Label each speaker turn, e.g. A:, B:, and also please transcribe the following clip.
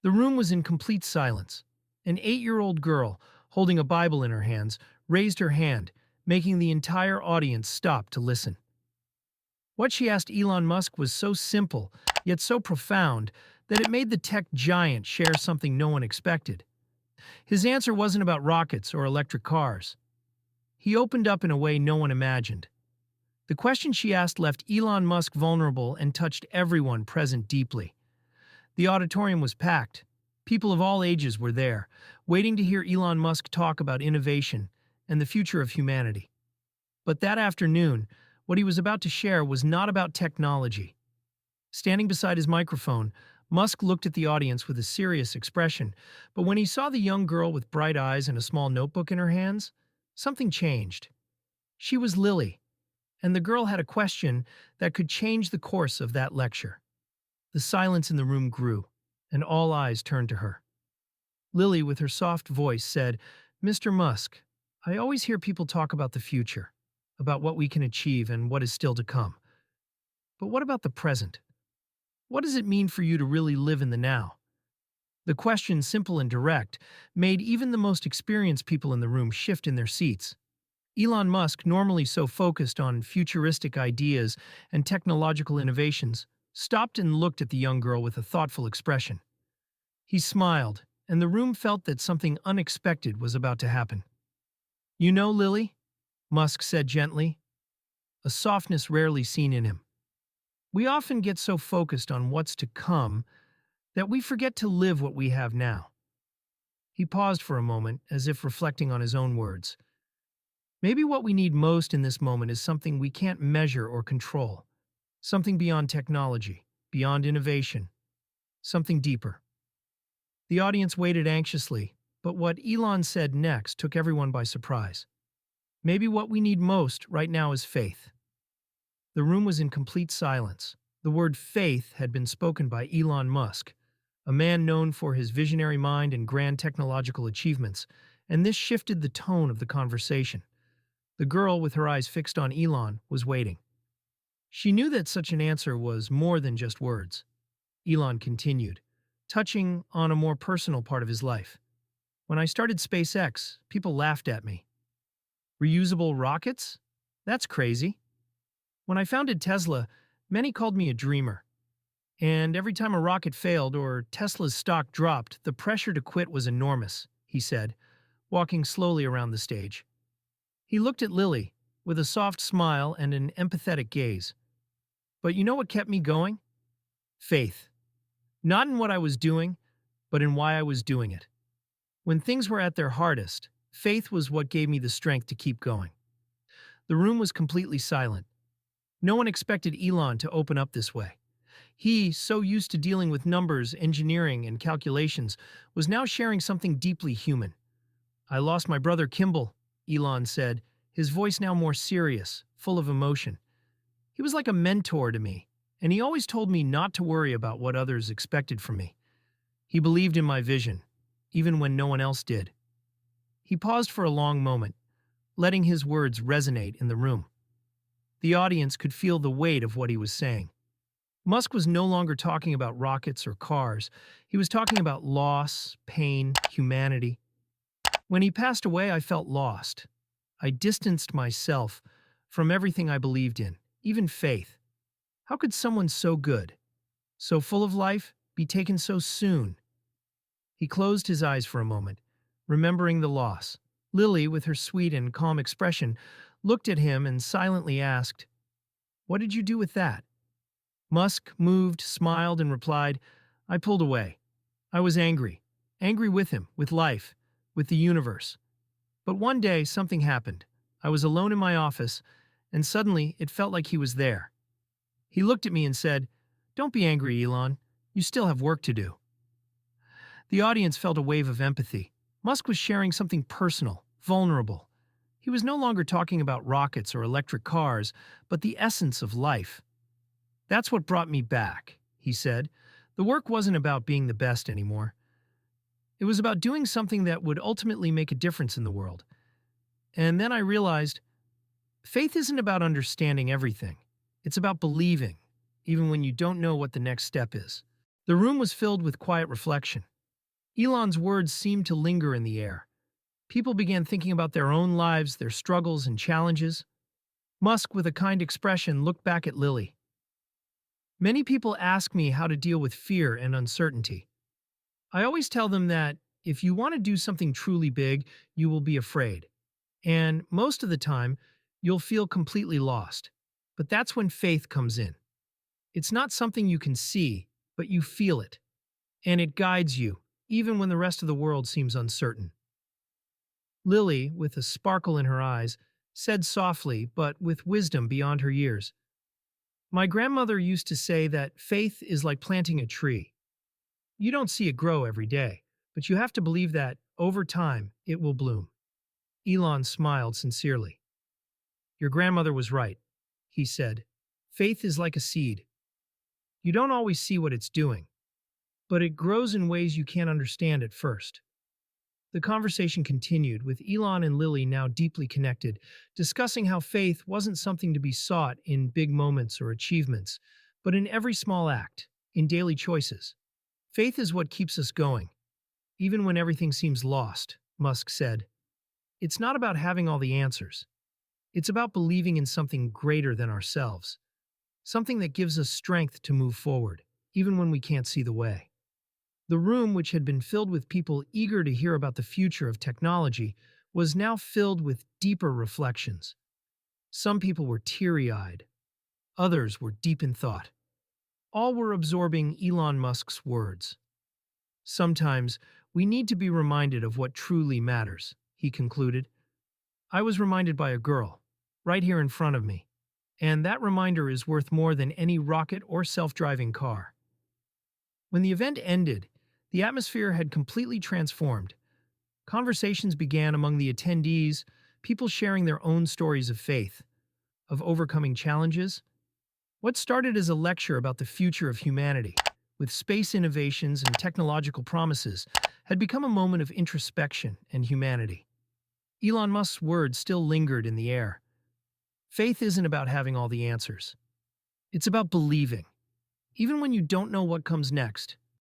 A: The room was in complete silence. An 8-year-old girl, holding a Bible in her hands, raised her hand, making the entire audience stop to listen. What she asked Elon Musk was so simple, yet so profound, that it made the tech giant share something no one expected. His answer wasn't about rockets or electric cars. He opened up in a way no one imagined. The question she asked left Elon Musk vulnerable and touched everyone present deeply. The auditorium was packed. People of all ages were there, waiting to hear Elon Musk talk about innovation and the future of humanity. But that afternoon, what he was about to share was not about technology. Standing beside his microphone, Musk looked at the audience with a serious expression, but when he saw the young girl with bright eyes and a small notebook in her hands, something changed. She was Lily, and the girl had a question that could change the course of that lecture. The silence in the room grew, and all eyes turned to her. Lily, with her soft voice, said, "Mr. Musk, I always hear people talk about the future, about what we can achieve and what is still to come. But what about the present? What does it mean for you to really live in the now?" The question, simple and direct, made even the most experienced people in the room shift in their seats. Elon Musk, normally so focused on futuristic ideas and technological innovations, stopped and looked at the young girl with a thoughtful expression. He smiled, and the room felt that something unexpected was about to happen. "You know, Lily," Musk said gently, a softness rarely seen in him, "we often get so focused on what's to come that we forget to live what we have now." He paused for a moment, as if reflecting on his own words. "Maybe what we need most in this moment is something we can't measure or control, something beyond technology, beyond innovation, something deeper." The audience waited anxiously, but what Elon said next took everyone by surprise. "Maybe what we need most right now is faith." The room was in complete silence. The word faith had been spoken by Elon Musk, a man known for his visionary mind and grand technological achievements, and this shifted the tone of the conversation. The girl, with her eyes fixed on Elon, was waiting. She knew that such an answer was more than just words. Elon continued, touching on a more personal part of his life. "When I started SpaceX, people laughed at me. Reusable rockets? That's crazy. When I founded Tesla, many called me a dreamer. And every time a rocket failed or Tesla's stock dropped, the pressure to quit was enormous," he said, walking slowly around the stage. He looked at Lily with a soft smile and an empathetic gaze. "But you know what kept me going? Faith. Not in what I was doing, but in why I was doing it. When things were at their hardest, faith was what gave me the strength to keep going." The room was completely silent. No one expected Elon to open up this way. He, so used to dealing with numbers, engineering, and calculations, was now sharing something deeply human. "I lost my brother Kimball," Elon said, his voice now more serious, full of emotion. "He was like a mentor to me, and he always told me not to worry about what others expected from me. He believed in my vision, even when no one else did." He paused for a long moment, letting his words resonate in the room. The audience could feel the weight of what he was saying. Musk was no longer talking about rockets or cars. He was talking about loss, pain, humanity. "When he passed away, I felt lost. I distanced myself from everything I believed in, even faith. How could someone so good, so full of life, be taken so soon?" He closed his eyes for a moment, remembering the loss. Lily, with her sweet and calm expression, looked at him and silently asked, "What did you do with that?" Musk moved, smiled, and replied, "I pulled away. I was angry. Angry with him, with life, with the universe. But one day, something happened. I was alone in my office, and suddenly it felt like he was there. He looked at me and said, 'Don't be angry, Elon. You still have work to do.'" The audience felt a wave of empathy. Musk was sharing something personal, vulnerable. He was no longer talking about rockets or electric cars, but the essence of life. "That's what brought me back," he said. "The work wasn't about being the best anymore. It was about doing something that would ultimately make a difference in the world. And then I realized, faith isn't about understanding everything. It's about believing, even when you don't know what the next step is." The room was filled with quiet reflection. Elon's words seemed to linger in the air. People began thinking about their own lives, their struggles and challenges. Musk, with a kind expression, looked back at Lily. Many people ask me how to deal with fear and uncertainty. I always tell them that if you want to do something truly big, you will be afraid. And most of the time, you'll feel completely lost. But that's when faith comes in. It's not something you can see, but you feel it. And it guides you, even when the rest of the world seems uncertain. Lily, with a sparkle in her eyes, said softly, but with wisdom beyond her years, "My grandmother used to say that faith is like planting a tree. You don't see it grow every day, but you have to believe that, over time, it will bloom." Elon smiled sincerely. "Your grandmother was right," he said. "Faith is like a seed. You don't always see what it's doing, but it grows in ways you can't understand at first." The conversation continued, with Elon and Lily now deeply connected, discussing how faith wasn't something to be sought in big moments or achievements, but in every small act, in daily choices. "Faith is what keeps us going, even when everything seems lost," Musk said. "It's not about having all the answers. It's about believing in something greater than ourselves, something that gives us strength to move forward, even when we can't see the way." The room, which had been filled with people eager to hear about the future of technology, was now filled with deeper reflections. Some people were teary-eyed. Others were deep in thought. All were absorbing Elon Musk's words. "Sometimes we need to be reminded of what truly matters," he concluded. "I was reminded by a girl, right here in front of me, and that reminder is worth more than any rocket or self-driving car." When the event ended, the atmosphere had completely transformed. Conversations began among the attendees, people sharing their own stories of faith, of overcoming challenges. What started as a lecture about the future of humanity, with space innovations and technological promises, had become a moment of introspection and humanity. Elon Musk's words still lingered in the air. Faith isn't about having all the answers. It's about believing. Even when you don't know what comes next,